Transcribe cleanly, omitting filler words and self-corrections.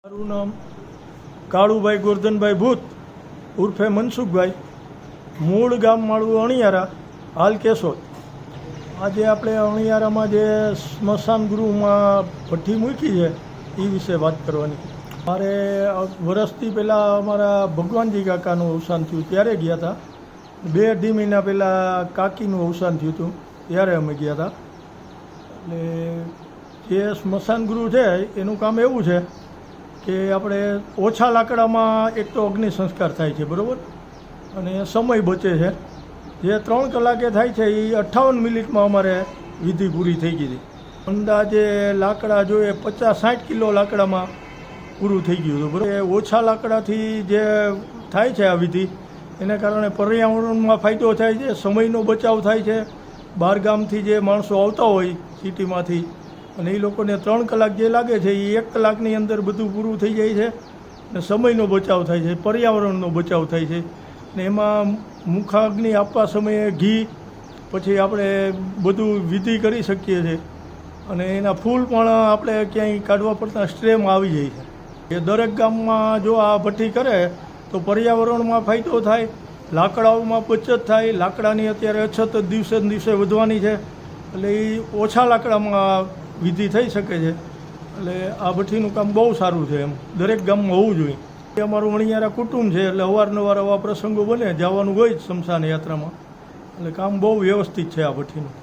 મારું નામ કાળુભાઈ ગોરધનભાઈ ભૂત ઉર્ફે મનસુખભાઈ, મૂળ ગામ મારું અણિયારા, હાલ કેશોદ। આજે આપણે અણિયારામાં જે સ્મશાન ગૃહમાં ભઠ્ઠી મૂકી છે એ વિશે વાત કરવાની। મારે વર્ષથી પહેલાં અમારા ભગવાનજી કાકાનું અવસાન થયું ત્યારે ગયા હતા। 2-2.5 મહિના પહેલાં કાકીનું અવસાન થયું હતું ત્યારે અમે ગયા હતા। એટલે જે સ્મશાન ગૃહ છે એનું કામ એવું છે કે આપણે ઓછા લાકડામાં એક તો અગ્નિ સંસ્કાર થાય છે, બરાબર, અને સમય બચે છે। જે 3 કલાકે થાય છે એ 58 મિનિટમાં અમારે વિધિ પૂરી થઈ ગઈ હતી। અંદાજે લાકડા જોઈએ 50-60 કિલો લાકડામાં પૂરું થઈ ગયું હતું, બરાબર। ઓછા લાકડાથી જે થાય છે આ વિધિ એના કારણે પર્યાવરણમાં ફાયદો થાય છે, સમયનો બચાવ થાય છે। બહાર ગામથી જે માણસો આવતા હોય સિટીમાંથી અને એ લોકોને 3 કલાક જે લાગે છે એ 1 કલાકની અંદર બધું પૂરું થઈ જાય છે અને સમયનો બચાવ થાય છે, પર્યાવરણનો બચાવ થાય છે। ને એમાં મુખાગ્નિ આપવા સમયે ઘી, પછી આપણે બધું વિધિ કરી શકીએ છીએ અને એના ફૂલ પણ આપણે ક્યાંય કાઢવા પડતા સ્ટ્રેમાં આવી જાય છે। એ દરેક ગામમાં જો આ ભઠ્ઠી કરે તો પર્યાવરણમાં ફાયદો થાય, લાકડાઓમાં બચત થાય। લાકડાની અત્યારે અછત દિવસે ને દિવસે વધવાની છે, એટલે એ ઓછા લાકડામાં વિધિ થઈ શકે છે। એટલે આ ભઠ્ઠીનું કામ બહુ સારું છે, એમ દરેક ગામમાં હોવું જોઈએ। એ અમારું અણિયારા કુટુંબ છે એટલે અવારનવાર આવા પ્રસંગો બને, જવાનું હોય જ સ્મશાન યાત્રામાં, એટલે કામ બહુ વ્યવસ્થિત છે આ ભઠ્ઠીનું।